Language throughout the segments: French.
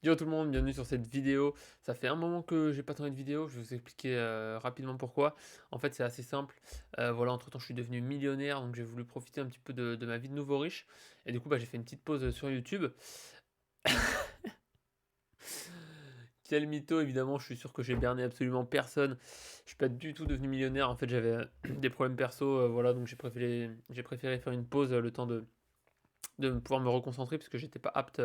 Yo tout le monde, bienvenue sur cette vidéo. Ça fait un moment que j'ai pas tourné de vidéo, je vais vous expliquer rapidement pourquoi. En fait, c'est assez simple. Voilà, entre-temps, je suis devenu millionnaire, donc j'ai voulu profiter un petit peu de ma vie de nouveau riche. Et du coup, bah, j'ai fait une petite pause sur YouTube. Quel mytho, évidemment, je suis sûr que j'ai berné absolument personne. Je suis pas du tout devenu millionnaire. En fait, j'avais des problèmes perso, voilà, donc j'ai préféré faire une pause le temps de pouvoir me reconcentrer parce que j'étais pas apte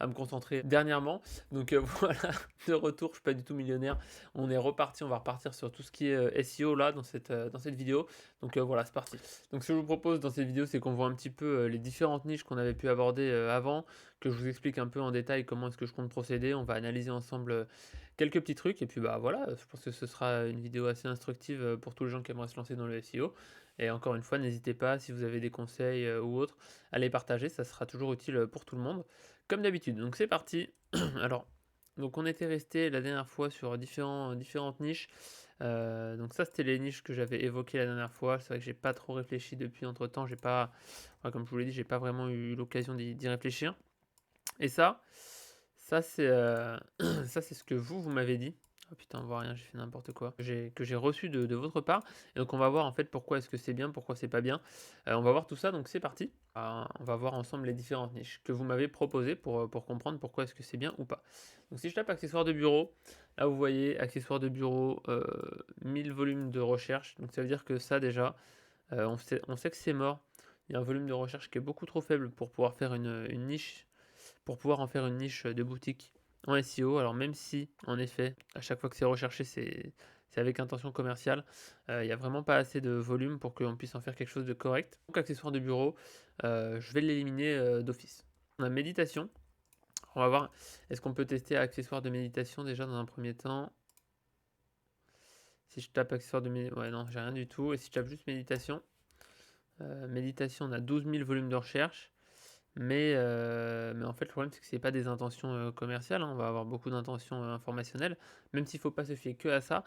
à me concentrer dernièrement. Donc voilà, de retour, je suis pas du tout millionnaire. On est reparti, on va repartir sur tout ce qui est SEO là dans cette vidéo. Donc voilà, c'est parti. Donc ce que je vous propose dans cette vidéo, c'est qu'on voit un petit peu les différentes niches qu'on avait pu aborder avant, que je vous explique un peu en détail comment est-ce que je compte procéder. On va analyser ensemble quelques petits trucs et puis bah voilà, je pense que ce sera une vidéo assez instructive pour tous les gens qui aimeraient se lancer dans le SEO. Et encore une fois, n'hésitez pas si vous avez des conseils ou autres à les partager, ça sera toujours utile pour tout le monde, comme d'habitude. Donc c'est parti. Alors, donc on était resté la dernière fois sur différentes niches. Donc ça c'était les niches que j'avais évoquées la dernière fois. C'est vrai que j'ai pas trop réfléchi depuis entre temps. J'ai pas, ouais, comme je vous l'ai dit, j'ai pas vraiment eu l'occasion d'y réfléchir. Et ça c'est ça c'est ce que vous m'avez dit. Oh putain, on voit rien, j'ai fait n'importe quoi. Que j'ai reçu de votre part. Et donc on va voir en fait pourquoi est-ce que c'est bien, pourquoi c'est pas bien. On va voir tout ça, donc c'est parti. On va voir ensemble les différentes niches que vous m'avez proposées pour comprendre pourquoi est-ce que c'est bien ou pas. Donc si je tape accessoires de bureau, là vous voyez accessoires de bureau, 1000 volumes de recherche. Donc ça veut dire que ça déjà, on sait que c'est mort. Il y a un volume de recherche qui est beaucoup trop faible pour pouvoir faire une niche pour pouvoir en faire une niche de boutique en SEO. Alors même si, en effet, à chaque fois que c'est recherché, c'est avec intention commerciale, il n'y a vraiment pas assez de volume pour qu'on puisse en faire quelque chose de correct. Donc accessoire de bureau, je vais l'éliminer d'office. On a méditation. On va voir, est-ce qu'on peut tester accessoire de méditation déjà dans un premier temps. Si je tape accessoire de méditation, ouais non, j'ai rien du tout. Et si je tape juste méditation, méditation, on a 12 000 volumes de recherche. Mais en fait, le problème, c'est que c'est pas des intentions commerciales, hein. On va avoir beaucoup d'intentions informationnelles, même s'il ne faut pas se fier que à ça.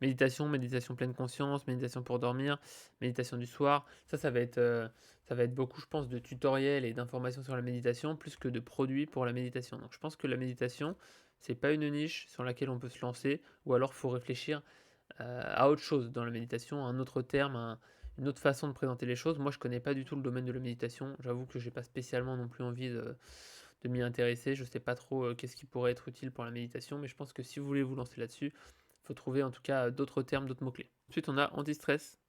Méditation, méditation pleine conscience, méditation pour dormir, méditation du soir. Ça va être beaucoup, je pense, de tutoriels et d'informations sur la méditation, plus que de produits pour la méditation. Donc je pense que la méditation, c'est pas une niche sur laquelle on peut se lancer, ou alors il faut réfléchir à autre chose dans la méditation, un autre terme, une autre façon de présenter les choses. Moi, je connais pas du tout le domaine de la méditation. J'avoue que j'ai pas spécialement non plus envie de m'y intéresser. Je sais pas trop qu'est-ce qui pourrait être utile pour la méditation, mais je pense que si vous voulez vous lancer là-dessus, il faut trouver en tout cas d'autres termes, d'autres mots-clés. Ensuite, on a anti-stress.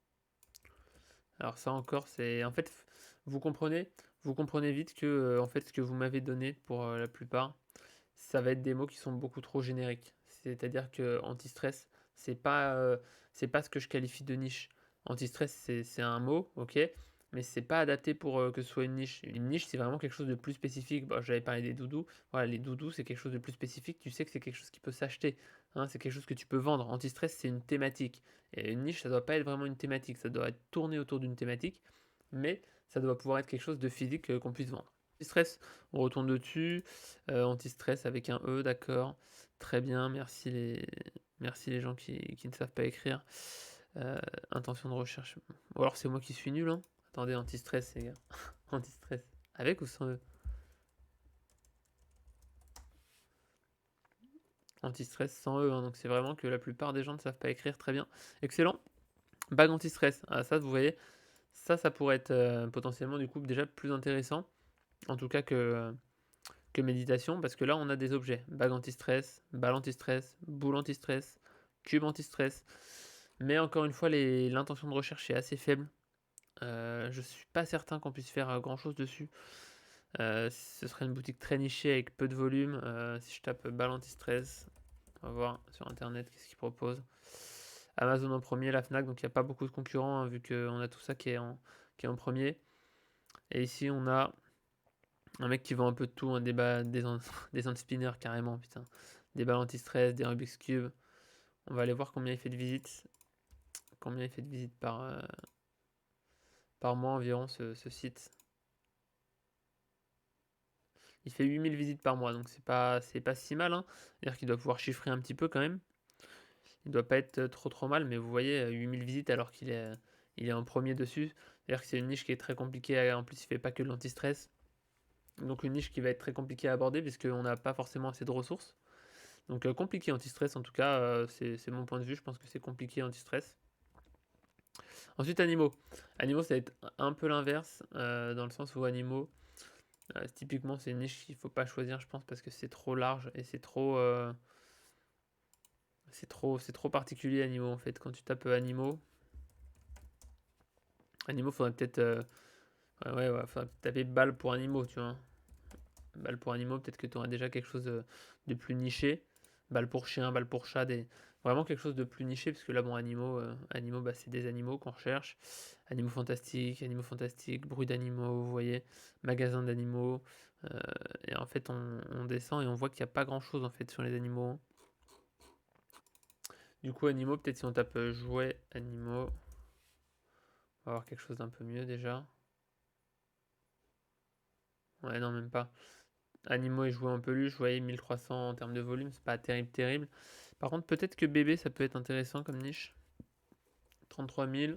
Alors ça encore, c'est en fait, vous comprenez vite que en fait ce que vous m'avez donné pour la plupart, ça va être des mots qui sont beaucoup trop génériques. C'est-à-dire que anti-stress, c'est pas ce que je qualifie de niche. Anti-stress, c'est un mot, ok, mais c'est pas adapté pour que ce soit une niche. Une niche, c'est vraiment quelque chose de plus spécifique. Bon, j'avais parlé des doudous. Voilà, les doudous, c'est quelque chose de plus spécifique. Tu sais que c'est quelque chose qui peut s'acheter, hein, c'est quelque chose que tu peux vendre. Anti-stress, c'est une thématique. Et une niche, ça doit pas être vraiment une thématique. Ça doit être tourné autour d'une thématique, mais ça doit pouvoir être quelque chose de physique qu'on puisse vendre. Anti-stress, on retourne dessus. Anti-stress avec un E, d'accord. Très bien, merci les gens qui ne savent pas écrire. Euh, Intention de recherche. Ou alors c'est moi qui suis nul, hein. Attendez, anti-stress, les gars. Anti-stress. Avec ou sans E? Anti-stress sans E, hein. Donc c'est vraiment que la plupart des gens ne savent pas écrire. Très bien. Excellent. Bague anti-stress. Ah, ça, vous voyez, ça pourrait être potentiellement du coup déjà plus intéressant. En tout cas que méditation, parce que là on a des objets. Bague anti-stress, balle anti-stress, boule anti-stress, cube anti-stress. Mais encore une fois, l'intention de recherche est assez faible. Je suis pas certain qu'on puisse faire grand chose dessus. Ce serait une boutique très nichée avec peu de volume. Si je tape balle anti-stress, on va voir sur internet qu'est-ce qu'ils proposent. Amazon en premier, la Fnac, donc il n'y a pas beaucoup de concurrents hein, vu qu'on a tout ça qui est en premier. Et ici on a un mec qui vend un peu de tout, hein, des anti-spinners carrément, putain. Des balles anti-stress, des Rubik's Cube. On va aller voir combien il fait de visites. Combien il fait de visites par mois environ ce site. Il fait 8000 visites par mois, donc c'est pas si mal. Hein. C'est-à-dire qu'il doit pouvoir chiffrer un petit peu quand même. Il doit pas être trop mal, mais vous voyez, 8000 visites alors qu'il est en premier dessus. C'est-à-dire que c'est une niche qui est très compliquée. En plus, il fait pas que de l'anti-stress. Donc une niche qui va être très compliquée à aborder puisqu'on n'a pas forcément assez de ressources. Donc compliqué anti-stress en tout cas, c'est mon point de vue, je pense que c'est compliqué anti-stress. Ensuite animaux. Animaux ça va être un peu l'inverse, dans le sens où animaux, typiquement c'est une niche qu'il ne faut pas choisir je pense parce que c'est trop large et c'est trop particulier animaux en fait. Quand tu tapes animaux, faudrait peut-être faudrait taper balle pour animaux, tu vois. Balle pour animaux, peut-être que tu auras déjà quelque chose de plus niché. Balle pour chien, balle pour chat, vraiment quelque chose de plus niché, parce que là, bon, animaux bah, c'est des animaux qu'on recherche. Animaux fantastiques, bruit d'animaux, vous voyez, magasin d'animaux. Et en fait, on descend et on voit qu'il n'y a pas grand-chose en fait sur les animaux. Du coup, animaux, peut-être si on tape jouets animaux, on va avoir quelque chose d'un peu mieux déjà. Ouais, non, même pas. Animaux et jouets en peluche, vous voyez, 1300 en termes de volume, c'est pas terrible, terrible. Par contre, peut-être que bébé, ça peut être intéressant comme niche. 33 000.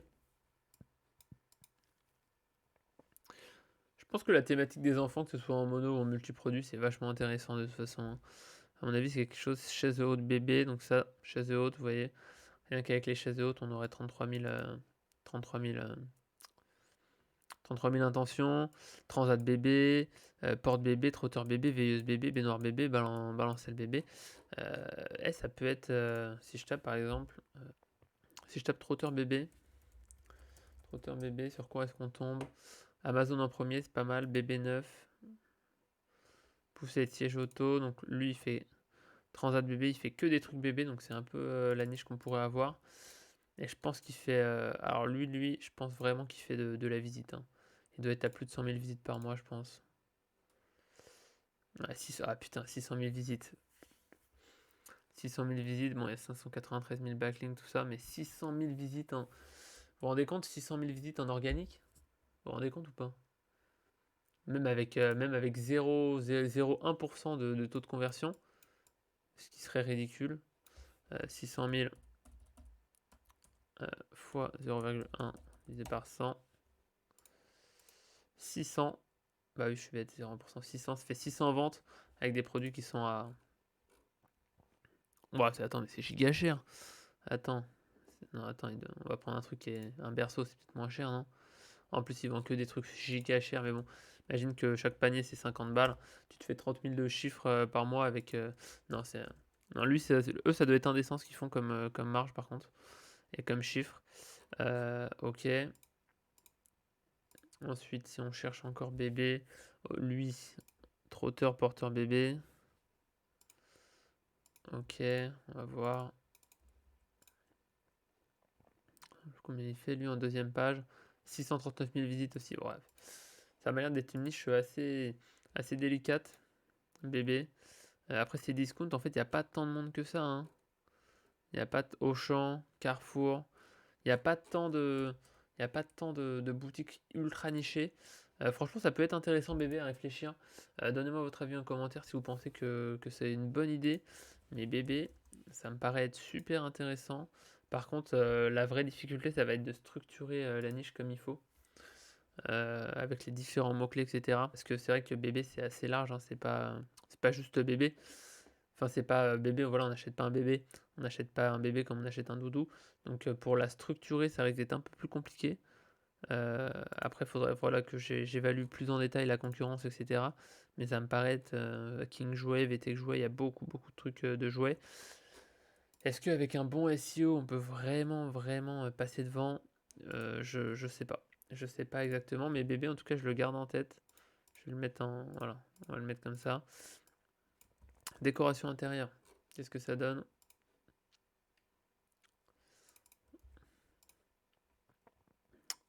Je pense que la thématique des enfants, que ce soit en mono ou en multiproduit, c'est vachement intéressant de toute façon. À mon avis, c'est quelque chose chaise haute bébé, donc ça, chaise haute, vous voyez. Rien qu'avec les chaises hautes, on aurait 33 000, 33 000, 33 000 intentions, transat bébé, porte bébé, trotteur bébé, veilleuse bébé, baignoire bébé, balancelle bébé. Ça peut être, si je tape par exemple, si je tape trotteur bébé, sur quoi est-ce qu'on tombe? Amazon en premier, c'est pas mal, bébé neuf, poussée de siège auto, donc lui il fait transat bébé, il fait que des trucs bébé, donc c'est un peu la niche qu'on pourrait avoir. Et je pense qu'il fait, alors lui, je pense vraiment qu'il fait de la visite, hein. Il doit être à plus de 100 000 visites par mois, je pense. Ah, putain, 600 000 visites. 600 000 visites, bon, il y a 593 000 backlinks, tout ça, mais 600 000 visites en. Vous vous rendez compte, 600 000 visites en organique? Vous vous rendez compte ou pas? Même avec 0,01% de taux de conversion, ce qui serait ridicule. 600 000 fois 0,1 divisé par 100. 600. Bah oui, je suis bête, 0,1%. 600, ça fait 600 ventes avec des produits qui sont à. Bon, attends, mais c'est giga cher. Attends. Non, attends, on va prendre un truc qui est un berceau, c'est peut-être moins cher, non? En plus, ils vendent que des trucs giga chers, mais bon. Imagine que chaque panier c'est 50 balles. Tu te fais 30 000 de chiffres par mois avec. Non, c'est. Non, lui, eux, ça doit être indécent ce qu'ils font comme marge par contre. Et comme chiffre. Ok. Ensuite, si on cherche encore bébé, lui, trotteur, porteur bébé. Ok, on va voir. Combien il fait lui en deuxième page? 639 000 visites aussi, bref. Ça m'a l'air d'être une niche assez délicate, bébé. Après ces discounts, en fait, il n'y a pas tant de monde que ça, hein. Il n'y a pas de Auchan, Carrefour. Il n'y a pas tant de, il y a pas tant de boutiques ultra nichées. Franchement, ça peut être intéressant, bébé, à réfléchir. Donnez-moi votre avis en commentaire si vous pensez que c'est une bonne idée. Mais bébé, ça me paraît être super intéressant. Par contre, la vraie difficulté, ça va être de structurer la niche comme il faut. Avec les différents mots-clés, etc. Parce que c'est vrai que bébé, c'est assez large, hein, c'est pas juste bébé. Enfin, c'est pas bébé, voilà, on n'achète pas un bébé. On n'achète pas un bébé comme on achète un doudou. Donc pour la structurer, ça risque d'être un peu plus compliqué. Après, il faudrait voilà, que j'évalue plus en détail la concurrence, etc. Mais ça me paraît être King Jouet, VTech Jouet, il y a beaucoup, beaucoup de trucs de jouets. Est-ce qu'avec un bon SEO, on peut vraiment, vraiment passer devant? Je sais pas. Je sais pas exactement, mais bébé, en tout cas, je le garde en tête. Je vais le mettre en. Voilà, on va le mettre comme ça. Décoration intérieure. Qu'est-ce que ça donne?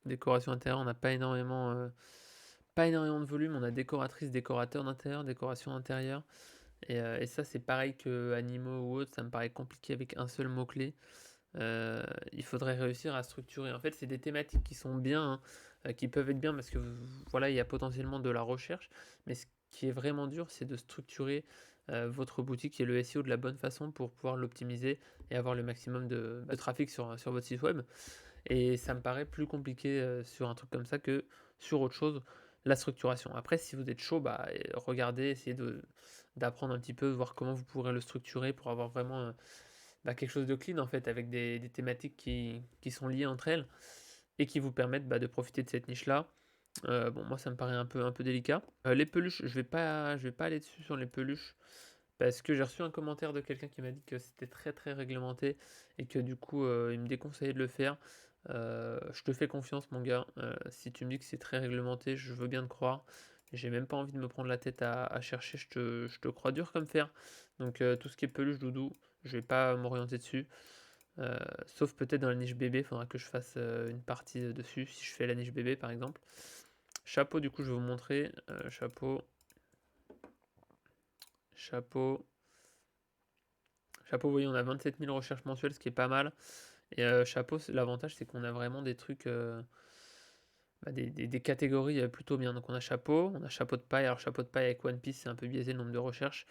Décoration intérieure, on n'a pas énormément de volume. On a décoratrice, décorateur d'intérieur, décoration intérieure. Et ça, c'est pareil que animaux ou autre. Ça me paraît compliqué avec un seul mot-clé. Il faudrait réussir à structurer. En fait, c'est des thématiques qui sont bien, hein, qui peuvent être bien parce que voilà, il y a potentiellement de la recherche. Mais ce qui est vraiment dur, c'est de structurer votre boutique et le SEO de la bonne façon pour pouvoir l'optimiser et avoir le maximum de trafic sur votre site web. Et ça me paraît plus compliqué sur un truc comme ça que sur autre chose. la structuration. Après, si vous êtes chaud, regardez, essayez d'apprendre un petit peu, voir comment vous pourrez le structurer pour avoir vraiment quelque chose de clean en fait, avec des thématiques qui sont liées entre elles et qui vous permettent de profiter de cette niche-là. Bon, moi, ça me paraît un peu délicat. Les peluches, je vais pas aller dessus sur les peluches parce que j'ai reçu un commentaire de quelqu'un qui m'a dit que c'était très très réglementé et que du coup, il me déconseillait de le faire. Je te fais confiance, mon gars. Si tu me dis que c'est très réglementé, je veux bien te croire. J'ai même pas envie de me prendre la tête à chercher. Je te crois dur comme fer. Donc, tout ce qui est peluche, doudou, je vais pas m'orienter dessus. Sauf peut-être dans la niche bébé, il faudra que je fasse une partie dessus, si je fais la niche bébé par exemple. Chapeau, du coup, je vais vous montrer. Chapeau. Chapeau. Chapeau, vous voyez, on a 27 000 recherches mensuelles, ce qui est pas mal. Et chapeau, l'avantage, c'est qu'on a vraiment des trucs, des catégories plutôt bien. Donc on a chapeau de paille. Alors chapeau de paille avec One Piece, c'est un peu biaisé le nombre de recherches.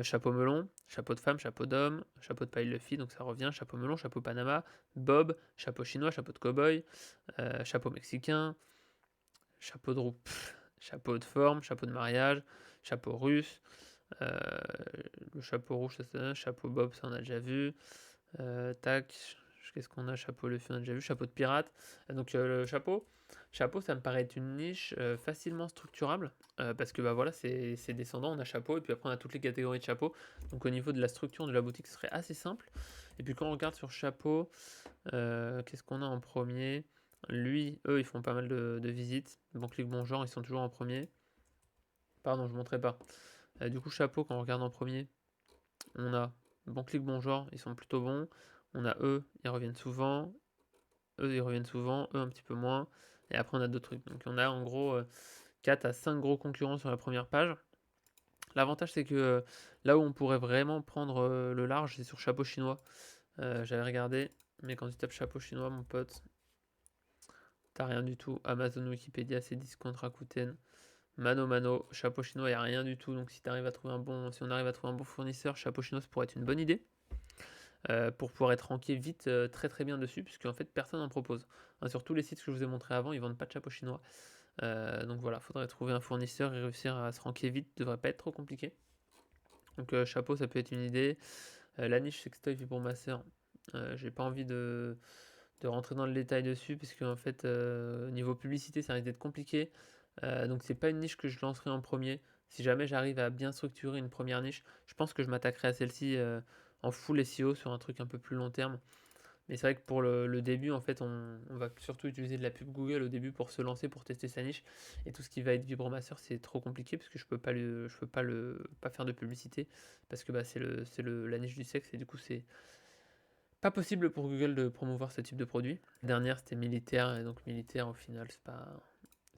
Chapeau melon, chapeau de femme, chapeau d'homme, chapeau de paille Luffy, donc ça revient. Chapeau melon, chapeau Panama, Bob, chapeau chinois, chapeau de cow-boy, chapeau mexicain, chapeau de roue, chapeau de forme, chapeau de mariage, chapeau russe. Euh, le chapeau rouge, chapeau Bob, ça on a déjà vu. Tac, qu'est-ce qu'on a? Chapeau Luffy, on a déjà vu. Chapeau de pirate. Donc le chapeau, ça me paraît être une niche facilement structurable parce que voilà, c'est descendant. On a chapeau et puis après on a toutes les catégories de chapeaux. Donc au niveau de la structure de la boutique, ce serait assez simple. Et puis quand on regarde sur chapeau, qu'est-ce qu'on a en premier? Lui, eux, ils font pas mal de visites. Bon clic, bon genre, ils sont toujours en premier. Pardon, je ne montrais pas. Du coup, chapeau, quand on regarde en premier, on a bon clic, bon genre, ils sont plutôt bons. On a eux, ils reviennent souvent. Eux, ils reviennent souvent. Eux, un petit peu moins. Et après, on a d'autres trucs. Donc, on a en gros 4 à 5 gros concurrents sur la première page. L'avantage, c'est que là où on pourrait vraiment prendre le large, c'est sur chapeau chinois. J'avais regardé, mais quand tu tapes chapeau chinois, mon pote, t'as rien du tout. Amazon, Wikipédia, c'est Discount, Rakuten. Mano, chapeau chinois, il n'y a rien du tout. Donc si on arrive à trouver un bon fournisseur, chapeau chinois, ça pourrait être une bonne idée. Pour pouvoir être ranké vite, très très bien dessus, puisque en fait personne n'en propose. Hein, sur tous les sites que je vous ai montré avant, ils vendent pas de chapeau chinois. Donc voilà, faudrait trouver un fournisseur et réussir à se ranker vite, devrait pas être trop compliqué. Donc chapeau, ça peut être une idée. La niche sextoy pour ma soeur, j'ai pas envie de rentrer dans le détail dessus, puisque en fait, niveau publicité, ça risque d'être compliqué. Donc c'est pas une niche que je lancerai en premier. Si jamais j'arrive à bien structurer une première niche, je pense que je m'attaquerai à celle-ci en full SEO sur un truc un peu plus long terme. Mais c'est vrai que pour le début, en fait, on va surtout utiliser de la pub Google au début pour se lancer, pour tester sa niche. Et tout ce qui va être vibromasseur, c'est trop compliqué parce que je peux pas faire de publicité parce que c'est la niche du sexe et du coup c'est pas possible pour Google de promouvoir ce type de produit. La dernière, c'était militaire et donc militaire au final, c'est pas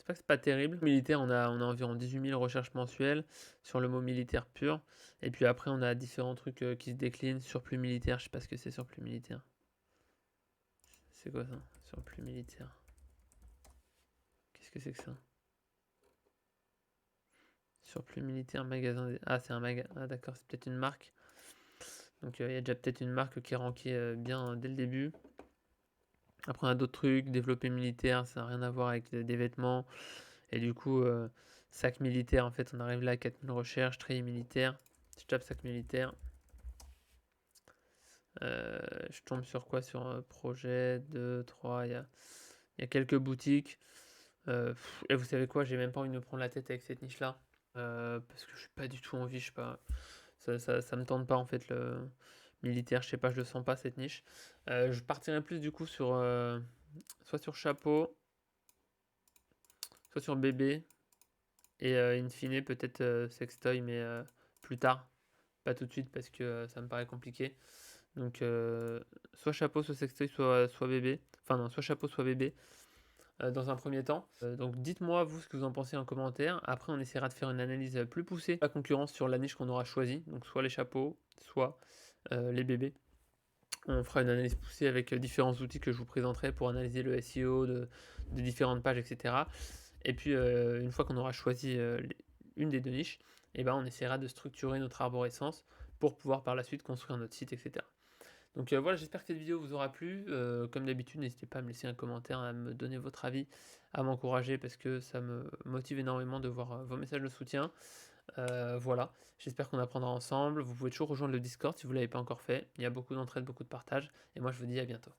que c'est pas terrible. Militaire, on a environ 18 000 recherches mensuelles sur le mot militaire pur. Et puis après, on a différents trucs qui se déclinent. Surplus militaire, je sais pas ce que c'est surplus militaire. C'est quoi ça? Surplus militaire. Qu'est-ce que c'est que ça? Surplus militaire, magasin. Ah, c'est un magasin. Ah, d'accord, c'est peut-être une marque. Donc il y a déjà peut-être une marque qui est rankée bien dès le début. Après, on a d'autres trucs. Développé militaire, ça n'a rien à voir avec des vêtements. Et du coup, sac militaire, en fait, on arrive là à 4000 recherches. Treillis militaire. Je tape sac militaire. Je tombe sur quoi? Sur projet 2, 3. Il y a quelques boutiques. Et vous savez quoi? J'ai même pas envie de me prendre la tête avec cette niche-là. Parce que je suis pas du tout envie, je sais pas. Ça me tente pas en fait le militaire, je sais pas, je le sens pas cette niche. Je partirais plus du coup sur soit sur chapeau, soit sur bébé, et in fine peut-être sextoy, mais plus tard, pas tout de suite parce que ça me paraît compliqué. Donc soit chapeau, soit sextoy, soit bébé. Enfin non, soit chapeau, soit bébé. Dans un premier temps. Donc dites-moi vous ce que vous en pensez en commentaire. Après on essaiera de faire une analyse plus poussée. La concurrence sur la niche qu'on aura choisie. Donc soit les chapeaux, soit les bébés. On fera une analyse poussée avec différents outils que je vous présenterai pour analyser le SEO de différentes pages, etc. Et puis une fois qu'on aura choisi une des deux niches, on essaiera de structurer notre arborescence pour pouvoir par la suite construire notre site, etc. Donc voilà, j'espère que cette vidéo vous aura plu. Comme d'habitude, n'hésitez pas à me laisser un commentaire, à me donner votre avis, à m'encourager parce que ça me motive énormément de voir vos messages de soutien. Voilà, j'espère qu'on apprendra ensemble. Vous pouvez toujours rejoindre le Discord si vous ne l'avez pas encore fait. Il y a beaucoup d'entraide, beaucoup de partage. Et moi, je vous dis à bientôt.